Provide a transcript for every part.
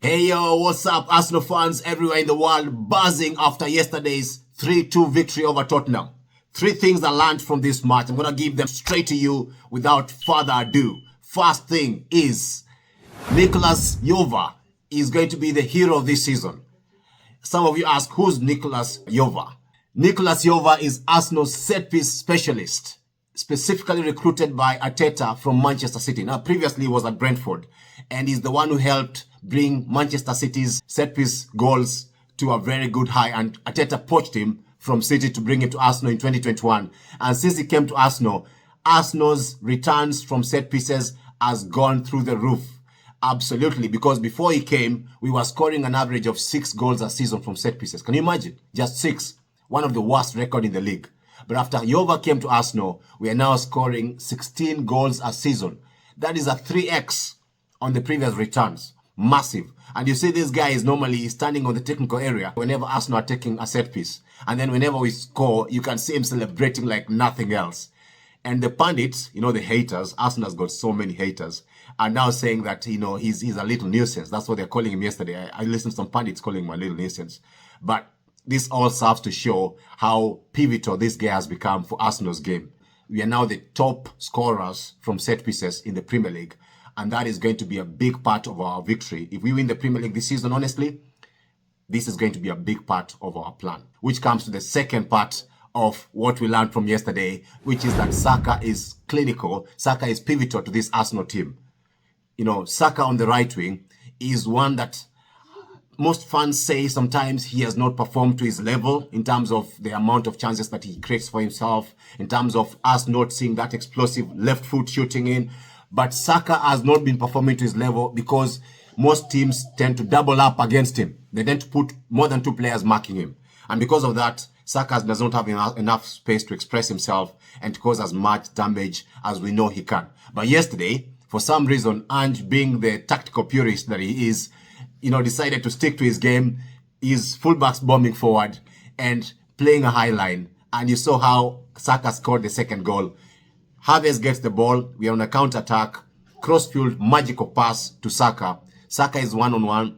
Hey yo, what's up Arsenal fans everywhere in the world, buzzing after yesterday's 3-2 victory over Tottenham. Three things I learned from this match. I'm going to give them straight to you without further ado. First thing is, Nicolas Jover is going to be the hero of this season. Some of you ask, who's Nicolas Jover? Nicolas Jover is Arsenal's set-piece specialist, specifically recruited by Arteta from Manchester City. Now, previously he was at Brentford, and he's the one who helped bring Manchester City's set-piece goals to a very good high, and Arteta poached him from City to bring him to Arsenal in 2021. And since he came to Arsenal, Arsenal's returns from set-pieces has gone through the roof. Absolutely, because before he came, we were scoring an average of 6 goals a season from set-pieces. Can you imagine? Just 6. One of the worst record in the league. But after Jover came to Arsenal, we are now scoring 16 goals a season. That is a 3x on the previous returns. Massive. And you see this guy is normally standing on the technical area whenever Arsenal are taking a set piece. And then whenever we score, you can see him celebrating like nothing else. And the pundits, the haters, Arsenal's got so many haters, are now saying that, he's a little nuisance. That's what they're calling him yesterday. I listened to some pundits calling him a little nuisance. But this all serves to show how pivotal this guy has become for Arsenal's game. We are now the top scorers from set pieces in the Premier League. And that is going to be a big part of our victory. If we win the Premier League this season, honestly, this is going to be a big part of our plan. Which comes to the second part of what we learned from yesterday, which is that Saka is clinical. Saka is pivotal to this Arsenal team. Saka on the right wing is one that most fans say sometimes he has not performed to his level in terms of the amount of chances that he creates for himself, in terms of us not seeing that explosive left foot shooting in. But Saka has not been performing to his level because most teams tend to double up against him. They tend to put more than 2 players marking him. And because of that, Saka does not have enough space to express himself and to cause as much damage as we know he can. But yesterday, for some reason, Ange, being the tactical purist that he is, decided to stick to his game. His fullbacks bombing forward and playing a high line. And you saw how Saka scored the second goal. Havertz gets the ball. We are on a counter-attack. Cross-field, magical pass to Saka. Saka is one-on-one.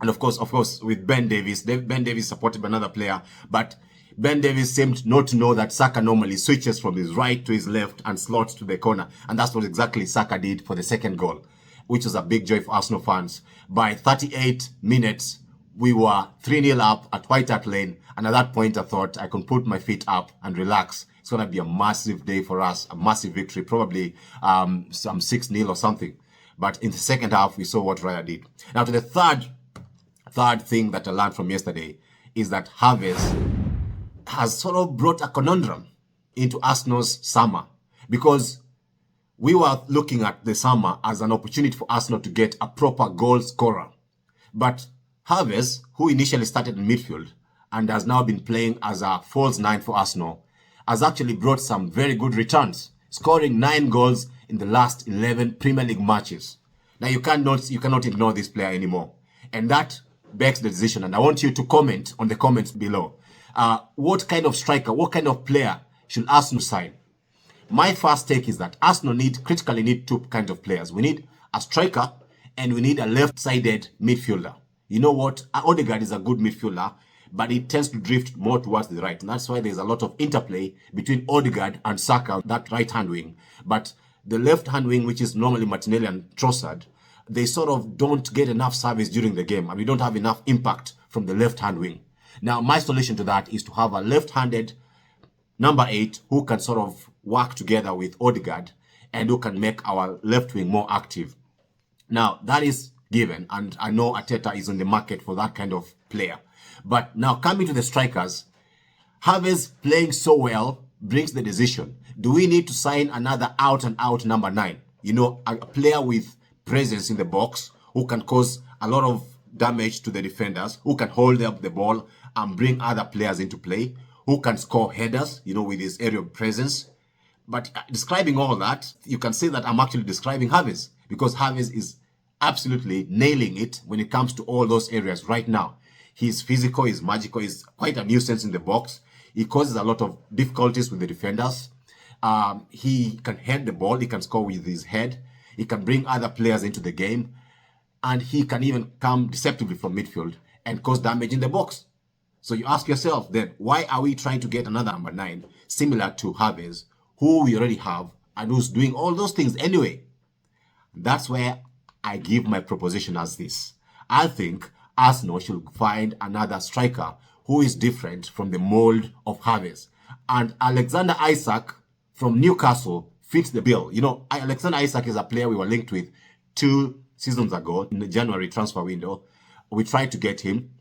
And of course, with Ben Davies. Ben Davies supported by another player. But Ben Davies seemed not to know that Saka normally switches from his right to his left and slots to the corner. And that's what exactly Saka did for the second goal, which was a big joy for Arsenal fans. By 38 minutes, we were 3-0 up at White Hart Lane. And at that point, I thought I could put my feet up and relax. It's going to be a massive day for us, a massive victory, probably some 6-0 or something. But in the second half, we saw what Raya did. Now to the third thing that I learned from yesterday is that Havertz has sort of brought a conundrum into Arsenal's summer, because we were looking at the summer as an opportunity for Arsenal to get a proper goal scorer. But Havertz, who initially started in midfield and has now been playing as a false 9 for Arsenal, has actually brought some very good returns, scoring 9 goals in the last 11 Premier League matches. Now you cannot ignore this player anymore. And that begs the decision, and I want you to comment on the comments below. What kind of striker, what kind of player should Arsenal sign? My first take is that Arsenal critically need 2 kinds of players. We need a striker and we need a left-sided midfielder. You know what? Odegaard is a good midfielder, but he tends to drift more towards the right. And that's why there's a lot of interplay between Odegaard and Saka, that right-hand wing. But the left-hand wing, which is normally Martinelli and Trossard, they sort of don't get enough service during the game, and we don't have enough impact from the left-hand wing. Now, my solution to that is to have a left-handed number 8 who can sort of work together with Odegaard and who can make our left wing more active. Now, that is given, and I know Arteta is on the market for that kind of player. But now coming to the strikers, Havertz playing so well brings the decision. Do we need to sign another out-and-out number 9? A player with presence in the box who can cause a lot of damage to the defenders, who can hold up the ball and bring other players into play, who can score headers, with his aerial presence. But describing all that, you can say that I'm actually describing Havertz, because Havertz is absolutely nailing it when it comes to all those areas right now. He's physical, he's magical, he's quite a nuisance in the box. He causes a lot of difficulties with the defenders. He can head the ball, he can score with his head. He can bring other players into the game. and he can even come deceptively from midfield and cause damage in the box. So you ask yourself then, why are we trying to get another number 9 similar to Havertz, who we already have and who's doing all those things anyway? That's where I give my proposition as this. I think Arsenal should find another striker who is different from the mold of Havertz. And Alexander Isak from Newcastle fits the bill. You know, Alexander Isak is a player we were linked with 2 seasons ago in the January transfer window. We tried to get him,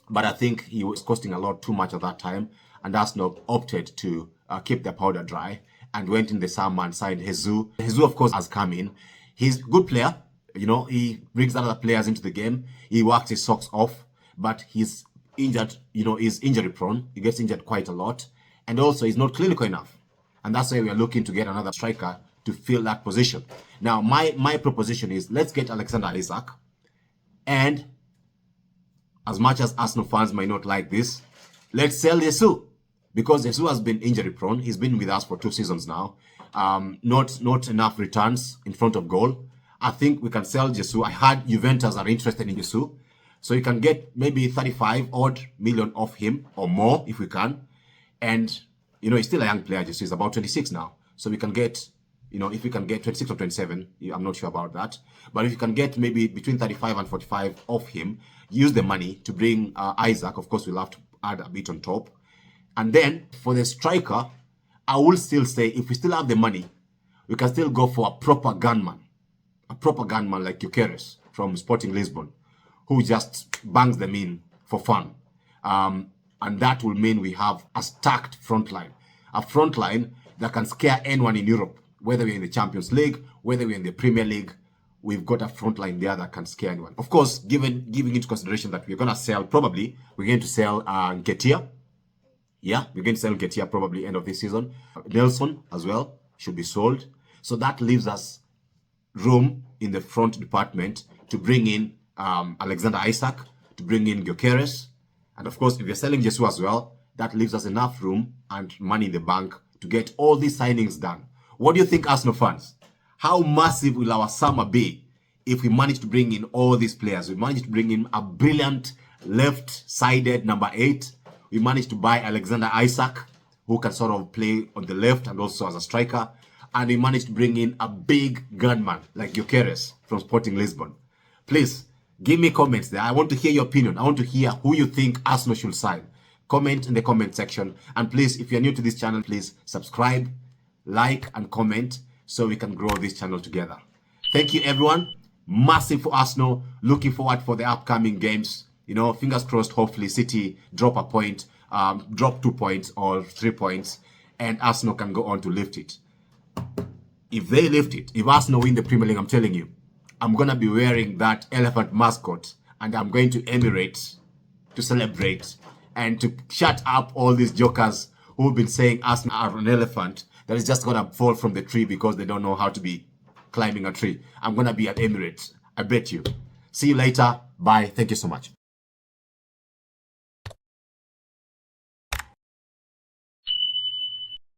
but I think he was costing a lot too much at that time. And Arsenal opted to keep their powder dry and went in the summer and signed Jesus. Jesus, of course, has come in. He's a good player. You know, he brings other players into the game. He works his socks off, but he's injured, you know, he's injury prone. He gets injured quite a lot. And also, he's not clinical enough. And that's why we are looking to get another striker to fill that position. Now, my proposition is, let's get Alexander Isak. And as much as Arsenal fans might not like this, let's sell Jesus. Because Jesus has been injury prone. He's been with us for 2 seasons now. Not enough returns in front of goal. I think we can sell Jesus. I heard Juventus are interested in Jesus. So you can get maybe 35 odd million off him or more if we can. And, you know, he's still a young player. Jesus is about 26 now. So we can get, you know, if we can get 26 or 27, I'm not sure about that. But if you can get maybe between 35 and 45 off him, use the money to bring Isak. Of course, we'll have to add a bit on top. And then for the striker, I will still say if we still have the money, we can still go for a proper gunman. A proper gunman like Gyökeres from Sporting Lisbon, who just bangs them in for fun. And that will mean we have a stacked front line. A front line that can scare anyone in Europe. Whether we're in the Champions League, whether we're in the Premier League, we've got a front line there that can scare anyone. Of course, giving into consideration that we're going to sell, probably, we're going to sell Nketiah. Yeah, we're going to sell Nketiah probably end of this season. Nelson as well should be sold. So that leaves us room in the front department to bring in Alexander Isak, to bring in Gyökeres. And of course, if you're selling Jesus as well, that leaves us enough room and money in the bank to get all these signings done. What do you think, Arsenal fans? How massive will our summer be if we manage to bring in all these players? We manage to bring in a brilliant left-sided number 8. We managed to buy Alexander Isak, who can sort of play on the left and also as a striker. And we managed to bring in a big gunman like Gyökeres from Sporting Lisbon. Please, give me comments there. I want to hear your opinion. I want to hear who you think Arsenal should sign. Comment in the comment section. And please, if you're new to this channel, please subscribe, like, and comment so we can grow this channel together. Thank you, everyone. Massive for Arsenal. Looking forward for the upcoming games. You know, fingers crossed, hopefully City drop a point, drop 2 points or 3 points, and Arsenal can go on to lift it. If they lift it, if Arsenal win the Premier League, I'm telling you, I'm going to be wearing that elephant mascot and I'm going to Emirates to celebrate and to shut up all these jokers who've been saying Arsenal are an elephant that is just going to fall from the tree because they don't know how to be climbing a tree. I'm going to be at Emirates. I bet you. See you later. Bye. Thank you so much.